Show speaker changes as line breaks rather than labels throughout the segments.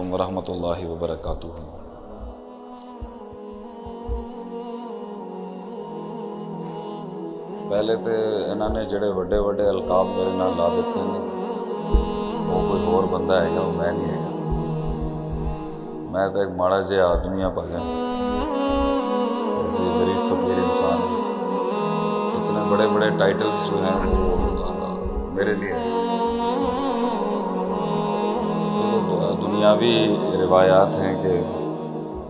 علیکم ورحمۃ اللہ وبرکاتہ۔ پہلے تو انہوں نے جڑے وڈے وڈے القاب میرے نال لا دیتے ہیں وہ کوئی اور بندہ ہے گا، وہ میں نہیں ہے گا۔ میں تو ایک ماڑا جہا آدمی ہاں پاگل، غریب فقیر انسان ہوں۔ اتنے بڑے بڑے ٹائٹلز جو ہیں وہ میرے لیے دنیاوی روایات ہیں کہ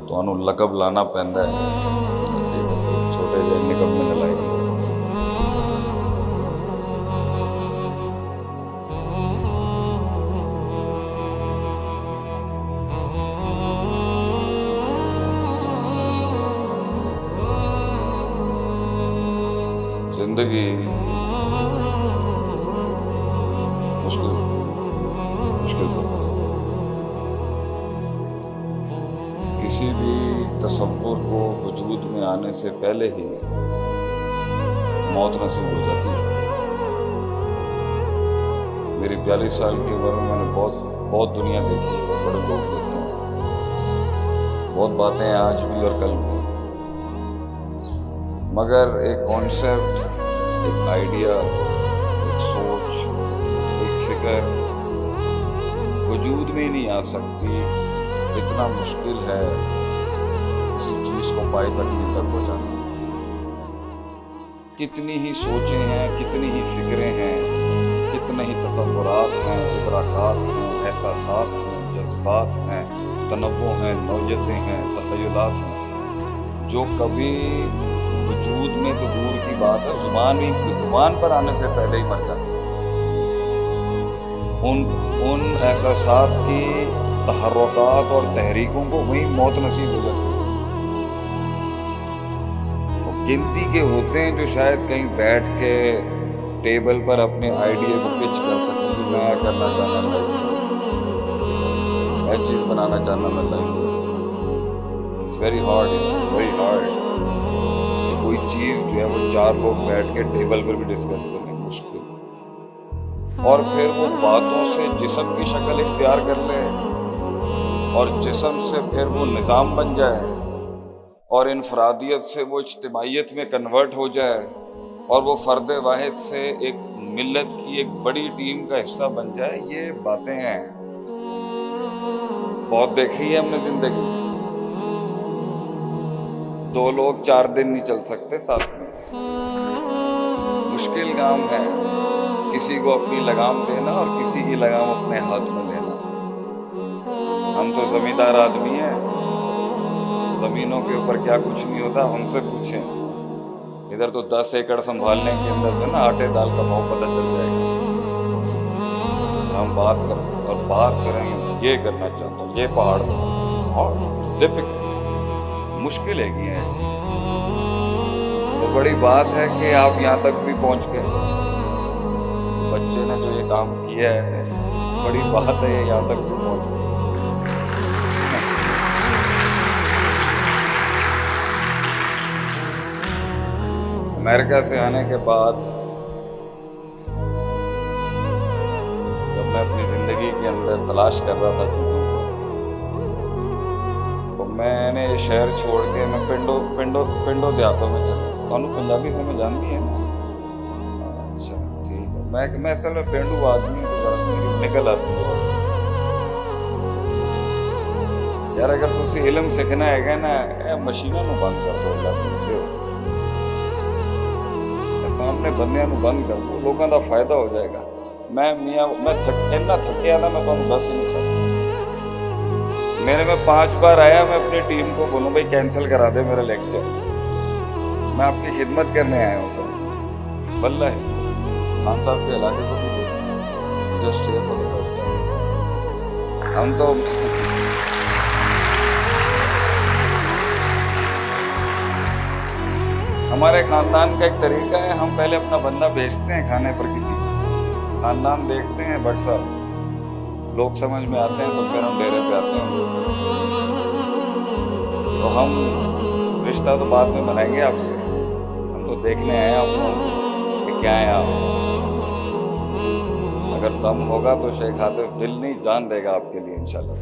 تو انہوں لقب لانا پہنتا ہے، اسی چھوٹے جہے نکم میں لائے گئے۔ زندگی مشکل سفر ہے۔ کسی بھی تصور کو وجود میں آنے سے پہلے ہی موت نصیب ہو جاتی ہے۔ میری 42 سال کی عمر میں نے بہت دنیا دیکھی ہے، بڑے لوگ دیکھے ہیں، بہت باتیں ہیں آج بھی اور کل بھی، مگر ایک کانسیپٹ، ایک آئیڈیا، ایک سوچ، ایک فکر وجود میں نہیں آ سکتی۔ اتنا مشکل ہے کسی چیز کو پائے تکمیل تک پہنچانا۔ کتنی ہی سوچیں ہیں، کتنی ہی فکریں ہیں، کتنے ہی تصورات ہیں، ادراکات ہیں، احساسات ہیں، جذبات ہیں، تنوع ہیں، نوعیتیں ہیں، تخیلات ہیں، جو کبھی وجود میں تو دور کی بات ہے زبان پر آنے سے پہلے ہی مر جاتے ہیں۔ ان احساسات کی تحرکات اور تحریکوں کو وہیں موت نصیب ہو جاتی ہے۔ وہ گنتی کے ہوتے ہیں جو شاید کہیں بیٹھ کے ٹیبل پر اپنے آئیڈیا کو پچ کر سکیں کہ میں کرنا چاہنا لائف میں، میں چیز بنانا چاہنا میں لائف میں۔ اٹس ویری ہارڈ کہ کوئی چیز جو ہے وہ 4 لوگ بیٹھ کے ٹیبل پر بھی ڈسکس کریں، مشکل، اور پھر وہ باتوں سے جسم کی شکل اختیار کر لے اور جسم سے پھر وہ نظام بن جائے اور انفرادیت سے وہ اجتماعیت میں کنورٹ ہو جائے اور وہ فرد واحد سے ایک ملت کی ایک بڑی ٹیم کا حصہ بن جائے۔ یہ باتیں ہیں، بہت دیکھی ہے ہم نے زندگی۔ 2 لوگ 4 دن نہیں چل سکتے ساتھ میں، مشکل کام ہے کسی کو اپنی لگام دینا اور کسی کی لگام اپنے ہاتھ میں لینا۔ ہم تو زمیندار آدمی ہیں، زمینوں کے اوپر کیا کچھ نہیں ہوتا ہم سے پوچھیں۔ ادھر تو 10 ایکڑ سنبھالنے کے اندر جو نا آٹے دال کا بھاؤ پتہ چل جائے گا۔ ہم بات کریں گے، یہ کرنا چاہتا ہوں، یہ پہاڑ اٹس ڈیفیکلٹ، مشکل ہے کہ یہ چیز۔ تو بڑی بات ہے کہ آپ یہاں تک بھی پہنچ گئے، بچے نے جو یہ کام کیا ہے بڑی بات ہے، یہاں تک بھی پہنچ گئے۔ امریکہ سے آنے کے بعد جب میں اپنی زندگی کے اندر تلاش کر رہا تھا چیزوں کو، تو میں نے یہ شہر چھوڑ کے میں پنڈو دیہاتوں میں چلا۔ تو پنجابی سمجھ جانتی ہے نا؟ اچھا ٹھیک ہے، میں اصل میں پینڈو آدمی ہوں، میری نکل آتی ہے یار۔ اگر تسی علم سیکھنا ہے نا، مشینوں کو بند کر دو، اللہ سامنے بندیاں نو بند کر دو، لوگوں کا فائدہ ہو جائے گا۔ میں تھکیا نا، میں تمہیں دس ہی نہیں سکتا۔ میں 5 بار آیا، میں اپنی ٹیم کو بولوں بھائی کینسل کرا دے میرا لیکچر، میں آپ کی خدمت کرنے آیا ہوں سر۔ واللہ خان صاحب کے علاقے کو بھی just here for the first time. ہم تو ہمارے خاندان کا ایک طریقہ ہے، ہم پہلے اپنا بندہ بھیجتے ہیں کھانے پر کسی کو، خاندان دیکھتے ہیں بٹ صاحب لوگ سمجھ میں آتے ہیں تو پھر ہم ڈیرے پہ آتے ہیں۔ تو ہم رشتہ تو بعد میں بنائیں گے آپ سے، ہم تو دیکھنے آئے ہیں آپ کو کہ کیا ہے آپ۔ اگر دم ہوگا تو شیخ عاطف دل نہیں جان دے گا آپ کے لیے انشاءاللہ.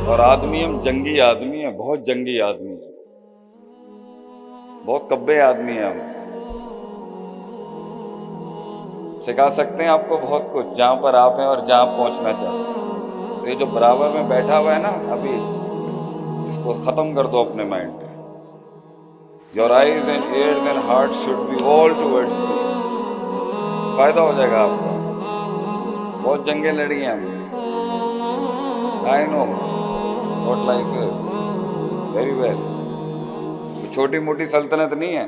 اور آدمی ہم جنگی آدمی ہیں، بہت جنگی آدمی ہیں، بہت کبے آدمی ہیں. ہم سکھا سکتے ہیں آپ کو بہت کچھ جہاں پر آپ ہیں اور جہاں آپ پہنچنا چاہتے ہیں. تو یہ جو برابر میں بیٹھا ہوا ہے نا، ابھی اس کو ختم کر دو اپنے مائنڈ میں. Your eyes and ears and heart should be all towards me. فائدہ ہو جائے گا آپ کا. بہت جنگیں لڑی ہیں ہم نے. I know what life is very well. چھوٹی موٹی سلطنت نہیں ہے،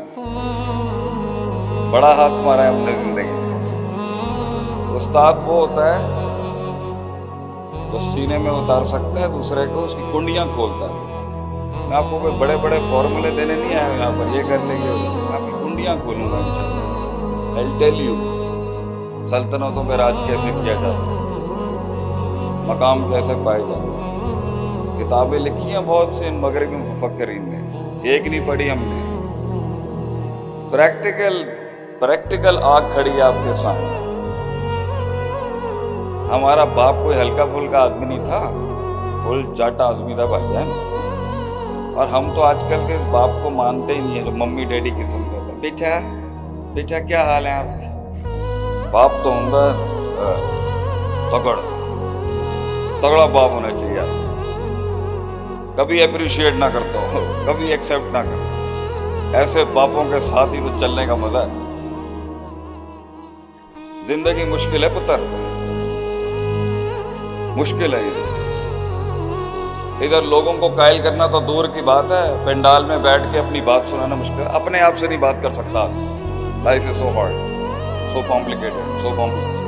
بڑا ہاتھ مارا ہے ہم نے زندگی میں. استاد وہ ہوتا ہے جو سینے میں اتار سکتا ہے دوسرے کو، اس کی کنڈیاں کھولتا ہے. میں آپ کو کوئی بڑے بڑے فارمولے دینے نہیں آیا ہوں یہاں پر، یہ کر لیں گے، آپ کی کنڈیاں کھولوں گا انشاءاللہ. I'll tell you سلطنتوں پہ راج کیسے کیا جاتا ہے، مقام کیسے پائے جاتے ہیں. کتابیں لکھی ہیں بہت سے ان مغربی مفکرین نے، ایک نہیں پڑھی ہم نے. پریکٹیکل آگ کھڑی ہے آپ کے سامنے. ہمارا باپ کوئی ہلکا پھلکا آدمی نہیں تھا، فل جاٹا آدمی تھا بھائی جان. اور ہم تو آج کل کے اس باپ کو مانتے ہی نہیں ہیں جو ممی ڈیڈی قسم کے ہوتے ہیں. بیٹا کیا حال ہے آپ کے؟ باپ تو ہوں تگڑا باپ ہونا چاہیے. کبھی اپریشیٹ نہ کرتا ہو، کبھی ایکسیپٹ نہ کرتا. ایسے باپوں کے ساتھ ہی تو چلنے کا مزہ ہے. زندگی مشکل ہے پتر، مشکل ہے. ادھر لوگوں کو قائل کرنا تو دور کی بات ہے، پنڈال میں بیٹھ کے اپنی بات سنانا مشکل ہے. اپنے آپ سے نہیں بات کر سکتا. Life is so hard, so complicated, so complexed.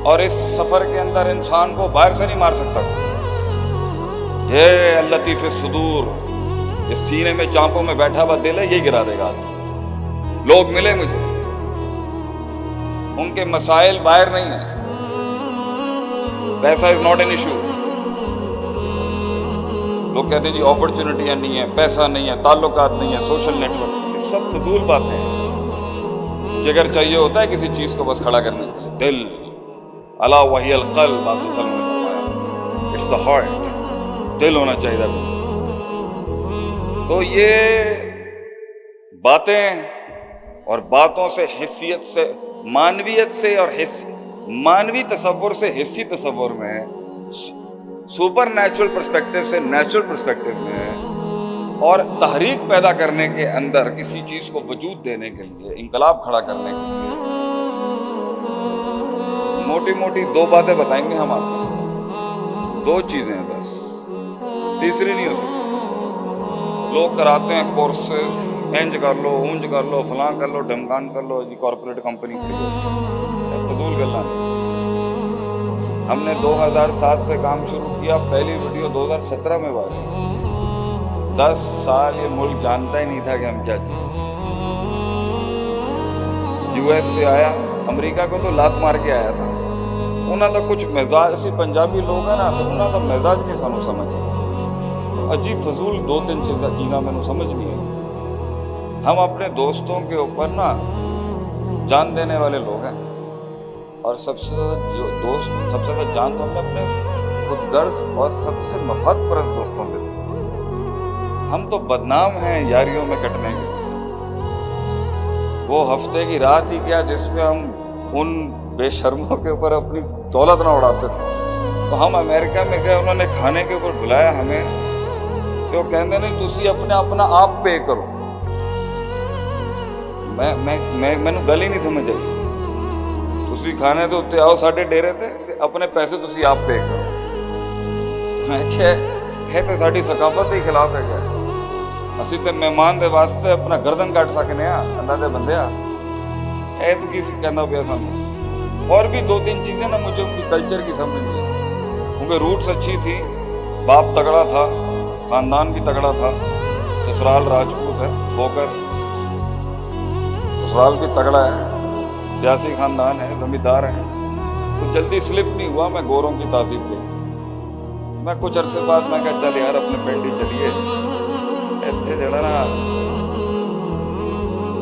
اور اس سفر کے اندر انسان کو باہر سے نہیں مار سکتا. یہ اللطیف الصدور، یہ سینے میں چانپوں میں بیٹھا ہوا دل ہے، یہی گرا دے گا. لوگ ملے مجھے، ان کے مسائل باہر نہیں ہیں. پیسہ از ناٹ این ایشو. لوگ کہتے ہیں جی اپرچونٹیاں نہیں ہیں، پیسہ نہیں ہے، تعلقات نہیں ہیں، سوشل نیٹ ورک، یہ سب فضول باتیں ہیں. جگر چاہیے ہوتا ہے کسی چیز کو بس کھڑا کرنے کے لیے. دل الا وہی القلب، آپ سے اٹس دا ہارٹ، دل ہونا چاہیے. تو یہ باتیں اور باتوں سے، حیثیت سے، مانویت سے اور مانوی تصور سے حصی تصور میں، سپر نیچرل پرسپیکٹو سے نیچرل پرسپیکٹو میں، اور تحریک پیدا کرنے کے اندر کسی چیز کو وجود دینے کے لیے، انقلاب کھڑا کرنے کے لیے موٹی موٹی دو باتیں بتائیں گے ہم آپ کو. صرف دو چیزیں ہیں بس، تیسری نہیں ہو سکتی. لوگ کراتے ہیں کورسز، انج کر لو، اونج کر لو، فلاں کر لو، ڈمکان کر لو، جی کارپوریٹ کمپنی کھڑی ہو. فضول گلا. ہم نے 2007 سے کام شروع کیا، پہلی ویڈیو 2017 میں بنی. 10 سال یہ ملک جانتا ہی نہیں تھا کہ ہم کیا چاہیے. US سے آیا، امریکہ کو تو لات مار کے آیا تھا. انہوں نے کچھ مزاج، اسی پنجابی لوگ ہیں نا، انہوں نے مزاج نہیں سانو سمجھ. عجیب فضول 2-3 چیزاں میں سمجھ نہیں ہے. ہم اپنے دوستوں کے اوپر نا جان دینے والے لوگ ہیں، اور سب سے زیادہ جان تو ہم نے اپنے خود غرض اور سب سے مفاد پرست دوستوں پہ. ہم تو بدنام ہیں یاریوں میں کٹنے کے. وہ ہفتے کی رات ہی کیا جس پہ ہم ان بے شرموں کے اوپر اپنی دولت نہ اڑاتے تھے. تو ہم امریکہ میں گئے، انہوں نے کھانے کے اوپر بلایا ہمیں، تو کہتے نہیں تسی اپنا آپ پے کرو. میں گل ہی نہیں سمجھ آئی. تسی کھانے تو اتنے آؤ، ساڈے ڈیرے تے اپنے پیسے تسی آپ پے کرو. میں کیا ہے تو ساری ثقافت کے خلاف ہے. کیا اسی تے مہمان دے واسطے اپنا گردن کٹ سکنے ہاں، اللہ دے بندے. اے تو کسی کہنا پیا سامنے. اور بھی 2-3 چیزیں نا مجھے ان کی کلچر کی سمجھ نہیں. کیونکہ روٹس اچھی تھی، باپ تگڑا تھا، خاندان بھی تگڑا تھا. سسرال راجپوت ہے، بوکر سسرال بھی تگڑا ہے، سیاسی خاندان ہے، زمیندار ہے. تو جلدی سلپ نہیں ہوا میں گوروں کی تہذیب لے. میں کچھ عرصے بعد میں کہا چل یار اپنے پنڈ ہی چلیے. ایتھے جڑا نا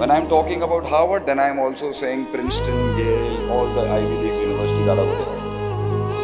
When I'm talking about Harvard, then I'm also saying Princeton, Yale, all the Ivy League university ਦਾ ਵਗੈਰਾ।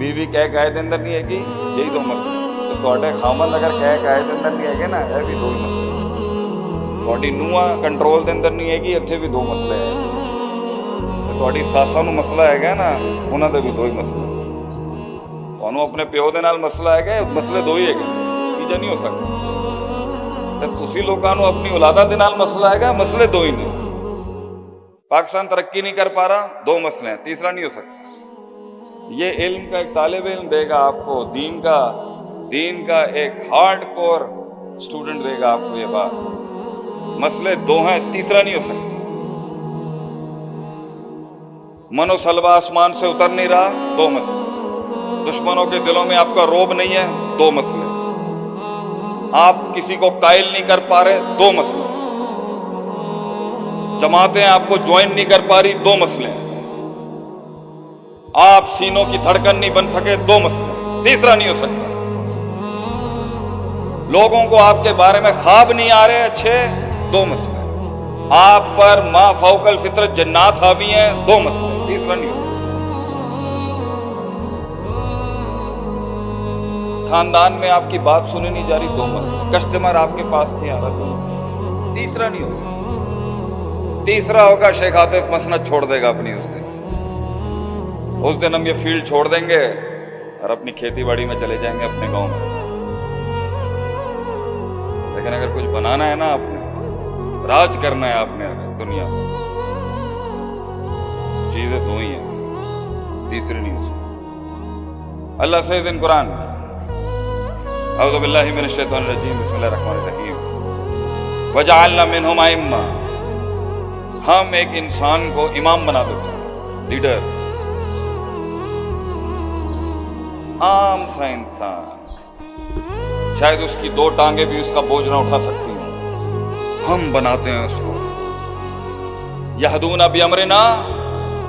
بیوی کہے دے اندر نہیں ہے کہ یہی دو مسئلے تو تواڈے خامن اگر کہے دے اندر نہیں ہے کہ نا یہ بھی دو ہی مسئلے تواڈی نوہاں کنٹرول دے اندر نہیں ہے کہ اتھے بھی دو مسئلے ہیں تواڈی ساساں نو مسئلہ ہے گا نا انہاں دے بھی دو ہی مسئلے تانوں اپنے پیو دے نال مسئلہ ہے گا مسئلے دو ہی ہے تیجا نہیں ہو سکتا تے تسی لوکاں نو اپنی اولاداں دے نال مسئلہ ہے گا مسئلے دو ہی نے پاکستان ترقی نہیں کر پا رہا دو مسئلے ہیں تیسرا نہیں ہو سکتا یہ علم کا ایک طالب علم دے گا آپ کو دین کا ایک ہارڈ کور اسٹوڈنٹ دے گا آپ کو یہ بات مسئلے دو ہیں تیسرا نہیں ہو سکتا منو سلوا آسمان سے اتر نہیں رہا دو مسئلے دشمنوں کے دلوں میں آپ کا روب نہیں ہے دو مسئلے آپ کسی کو قائل نہیں کر پا رہے دو مسئلے جماعتیں آپ کو جوائن نہیں کر پا رہی دو مسئلے آپ سینوں کی دھڑکن نہیں بن سکے دو مسئلے تیسرا نہیں ہو سکتا لوگوں کو آپ کے بارے میں خواب نہیں آ رہے اچھے دو مسئلے آپ پر ما فوق الفطرت جنات حاوی ہیں دو مسئلے تیسرا نہیں ہو سکتا خاندان میں آپ کی بات سنی نہیں جا رہی دو مسئلے کسٹمر آپ کے پاس نہیں آ رہا دو مسئلے تیسرا نہیں ہو سکتا تیسرا ہوگا شیخ عاطف مسند چھوڑ دے گا اپنی اس دن ہم یہ فیلڈ چھوڑ دیں گے اور اپنی کھیتی باڑی میں چلے جائیں گے اپنے گاؤں میں لیکن اگر کچھ بنانا ہے نا آپ نے راج کرنا ہے آپ نے دنیا میں چیزیں دو ہی ہیں تیسری نہیں ہو سکتی اللہ says in قرآن اعوذ باللہ من الشیطان الرجیم بسم اللہ الرحمن الرحیم وجعلنا منہم ائمہ ہم ایک انسان کو امام بنا دیتے ہیں لیڈر عام سا انسان شاید اس کی دو ٹانگیں بھی اس کا بوجھ نہ اٹھا سکتی ہیں ہم بناتے ہیں اس کو یہدون بامرنا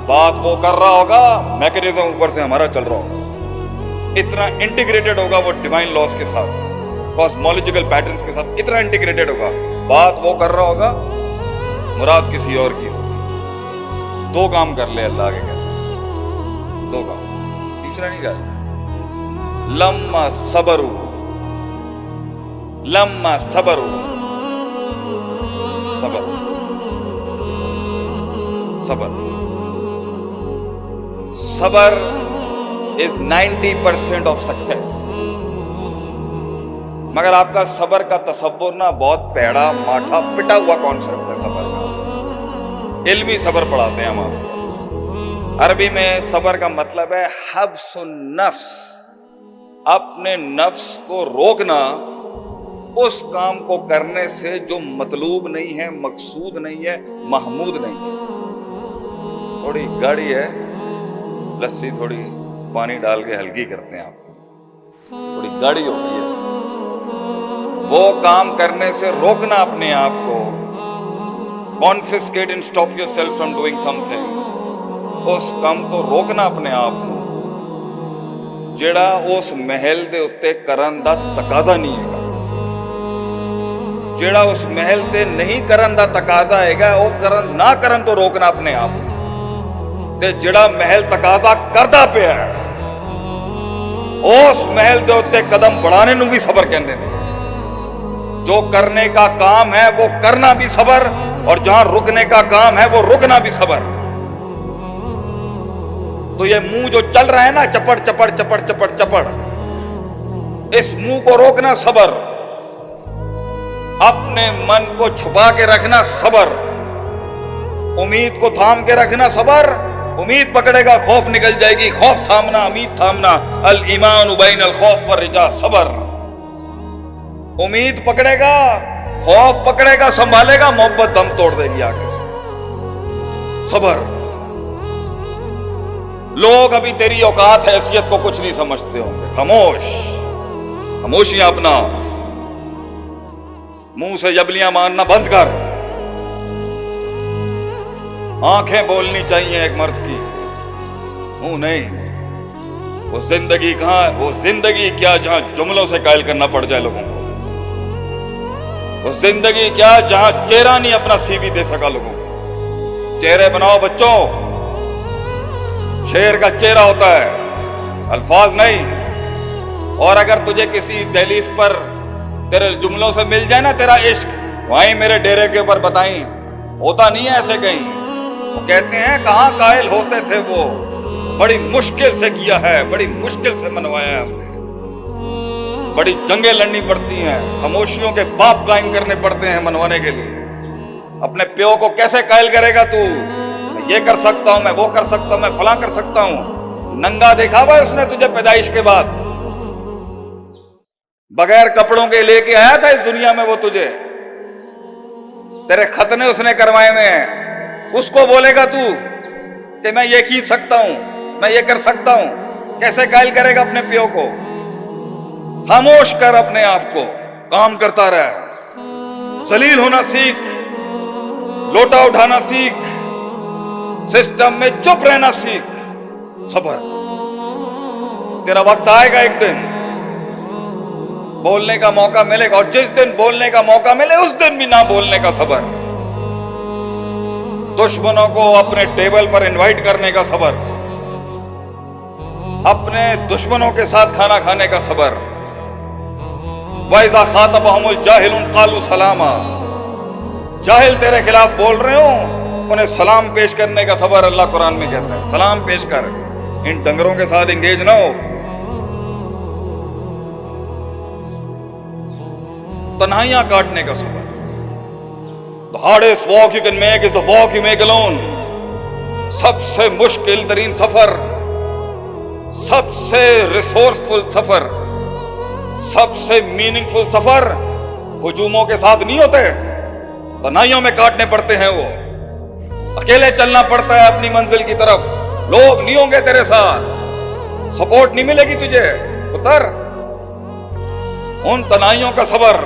بات وہ کر رہا ہوگا میکینزم اوپر سے ہمارا چل رہا ہوگا اتنا انٹیگریٹڈ ہوگا وہ ڈیوائن لاز کے ساتھ کاسمولوجیکل پیٹرنس کے ساتھ اتنا انٹیگریٹڈ ہوگا بات وہ کر رہا ہوگا مراد کسی اور کی ہوگی دو کام کر لے اللہ کے کہتے ہیں دو کام تیسرا نہیں کہا لما صبروا صبر is 90% of success مگر آپ کا صبر کا تصور نا بہت پیڑا ماٹھا پٹا ہوا کانسیپٹ ہے صبر کا علمی صبر پڑھاتے ہیں ہم آپ عربی میں صبر کا مطلب ہے حبس النفس اپنے نفس کو روکنا اس کام کو کرنے سے جو مطلوب نہیں ہے مقصود نہیں ہے محمود نہیں ہے تھوڑی گاڑی ہے لسی تھوڑی پانی ڈال کے ہلکی کرتے ہیں آپ تھوڑی گاڑی ہو گئی ہے وہ کام کرنے سے روکنا اپنے آپ کو confiscate and stop yourself from doing something اس کام کو روکنا اپنے آپ کو جڑا اس محل دے اتے کرن دا تقاضا نہیں ہے جڑا اس محل تے نہیں کرن دا تقاضا ہے گا وہ کرن نہ کرن تو روکنا اپنے آپ تے جڑا محل تقاضا کردا پیا ہے اس محل دے اتے قدم بڑھانے نو بھی صبر کہندے نے جو کرنے کا کام ہے وہ کرنا بھی صبر اور جہاں رکنے کا کام ہے وہ رکنا بھی صبر تو یہ منہ جو چل رہا ہے نا چپڑ چپڑ چپڑ چپڑ چپڑ اس منہ کو روکنا صبر اپنے من کو چھپا کے رکھنا صبر امید کو تھام کے رکھنا صبر امید پکڑے گا خوف نکل جائے گی خوف تھامنا امید تھامنا الایمان بین الخوف والرجاء صبر امید پکڑے گا خوف پکڑے گا سنبھالے گا محبت دم توڑ دے گی آگے سے صبر لوگ ابھی تیری اوقات حیثیت کو کچھ نہیں سمجھتے ہوں گے خاموشیاں اپنا منہ سے جبلیاں مارنا بند کر آنکھیں بولنی چاہیے ایک مرد کی منہ نہیں وہ زندگی کہاں ہے وہ زندگی کیا جہاں جملوں سے قائل کرنا پڑ جائے لوگوں کو وہ زندگی کیا جہاں چہرہ نہیں اپنا سی وی دے سکا لوگوں کو چہرے بناؤ بچوں شیر کا چہرہ ہوتا ہے الفاظ نہیں. اور اگر تجھے کسی دہلیز پر تیرے جملوں سے مل جائے نا تیرا عشق، وہیں میرے ڈیرے کے اوپر بتائیں. ہوتا نہیں ہے ایسے کہیں. وہ کہتے ہیں کہاں قائل ہوتے تھے وہ، بڑی مشکل سے کیا ہے، بڑی مشکل سے منوایا ہے ہم نے. بڑی جنگیں لڑنی پڑتی ہیں، خاموشیوں کے باپ قائم کرنے پڑتے ہیں منوانے کے لیے. اپنے پیو کو کیسے قائل کرے گا تو؟ میں یہ کر سکتا ہوں، میں وہ کر سکتا ہوں، میں فلاں کر سکتا ہوں. ننگا دیکھا ہوا اس نے تجھے پیدائش کے بعد؟ بغیر کپڑوں کے لے کے آیا تھا اس دنیا میں وہ تجھے؟ تیرے ختنے اس نے کروائے ہوئے ہیں. اس کو بولے گا تو کہ میں یہ کھینچ سکتا ہوں، میں یہ کر سکتا ہوں؟ کیسے قائل کرے گا اپنے پیو کو؟ خاموش کر اپنے آپ کو، کام کرتا رہ. ذلیل ہونا سیکھ، لوٹا اٹھانا سیکھ، سسٹم میں چپ رہنا سیکھ. صبر. تیرا وقت آئے گا ایک دن، بولنے کا موقع ملے گا، اور جس دن بولنے کا موقع ملے اس دن بھی نہ بولنے کا صبر. دشمنوں کو اپنے ٹیبل پر انوائٹ کرنے کا صبر، اپنے دشمنوں کے ساتھ کھانا کھانے کا صبر. وَإِذَا خَاطَبَهُمُ الْجَاهِلُونَ قَالُوا سَلَامًا. جاہل تیرے خلاف بول رہے ہوں، انہیں سلام پیش کرنے کا صبر اللہ قرآن میں کہتا ہے. سلام پیش کر، ان ڈنگروں کے ساتھ انگیج نہ ہو. تنہائیاں کاٹنے کا صبر. The hardest walk you can make is the walk you make alone. سب سے مشکل ترین سفر، سب سے ریسورسفل سفر، سب سے میننگ فل سفر ہجوموں کے ساتھ نہیں ہوتے، تنہائیوں میں کاٹنے پڑتے ہیں. وہ اکیلے چلنا پڑتا ہے اپنی منزل کی طرف. لوگ نہیں ہوں گے تیرے ساتھ، سپورٹ نہیں ملے گی تجھے. اتر. ان تنہائیوں کا صبر،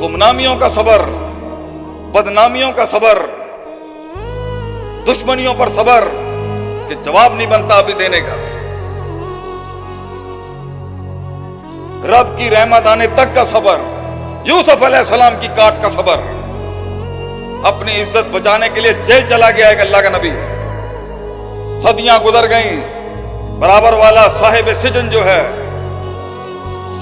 گمنامیوں کا صبر، بدنامیوں کا صبر، دشمنیوں پر صبر کہ جواب نہیں بنتا ابھی دینے کا. رب کی رحمت آنے تک کا صبر، یوسف علیہ السلام کی کاٹ کا صبر. اپنی عزت بچانے کے لیے جیل چلا گیا ایک اللہ کا نبی. صدیاں گزر گئیں، برابر والا صاحب سجن جو ہے،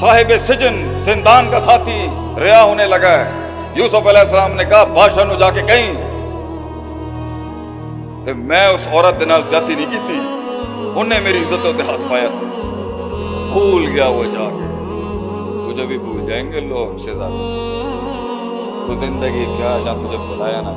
صاحب سجن زندان کا ساتھی رہا ہونے لگا ہے. یوسف علیہ السلام نے کہا بادشاہ نو جا کے کہیں کہ میں اس عورت دے نال زیادتی نہیں کی تھی، انہیں میری عزتوں تے ہاتھ پایا سی. بھول گیا وہ جا کے. تجھے بھی بھول جائیں گے لوگ شہزادی. تو زندگی کیا جہاں تجھے بلایا نہ.